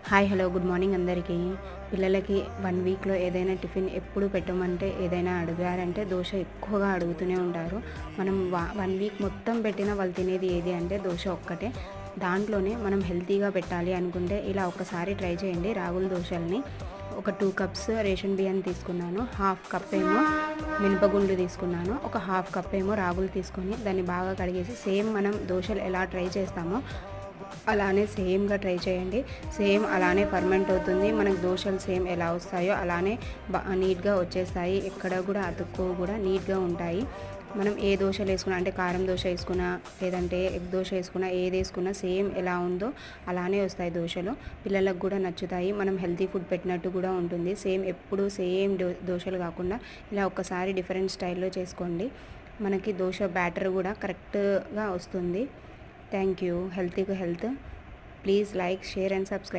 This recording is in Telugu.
హాయ్ హలో గుడ్ మార్నింగ్ అందరికీ. పిల్లలకి 1 వీక్లో ఏదైనా టిఫిన్ ఎప్పుడు పెట్టమంటే ఏదైనా అడిగారంటే దోశ ఎక్కువగా అడుగుతూనే ఉంటారు. మనం 1 వీక్ మొత్తం పెట్టినా వాళ్ళు తినేది ఏది అంటే దోశ ఒక్కటే. దాంట్లోనే మనం హెల్తీగా పెట్టాలి అనుకుంటే ఇలా ఒక్కసారి ట్రై చేయండి. రాగుల దోశల్ని ఒక 2 కప్స్ రేషన్ బియ్యాన్ని తీసుకున్నాను, హాఫ్ కప్ ఏమో మినపగుండ్లు తీసుకున్నాను, ఒక హాఫ్ కప్ ఏమో రాగులు తీసుకొని దాన్ని బాగా కడిగేసి సేమ్ మనం దోశలు ఎలా ట్రై చేస్తామో అలానే సేమ్గా ట్రై చేయండి. సేమ్ అలానే ఫర్మెంట్ అవుతుంది. మనకు దోశలు సేమ్ ఎలా వస్తాయో అలానే నీట్గా వచ్చేస్తాయి. ఎక్కడ కూడా అతుక్కో కూడా నీట్గా ఉంటాయి. మనం ఏ దోశలు వేసుకున్నా అంటే కారం దోశ వేసుకున్నా లేదంటే ఎగ్ దోశ వేసుకున్నా ఏది వేసుకున్నా సేమ్ ఎలా ఉందో అలానే వస్తాయి దోశలు. పిల్లలకు కూడా నచ్చుతాయి. మనం హెల్తీ ఫుడ్ పెట్టినట్టు కూడా ఉంటుంది. సేమ్ ఎప్పుడు సేమ్ దోశలు కాకుండా ఇలా ఒక్కసారి డిఫరెంట్ స్టైల్లో చేసుకోండి. మనకి దోశ బ్యాటర్ కూడా కరెక్ట్గా వస్తుంది. Thank you. హెల్తీకి health. Please like, share and subscribe.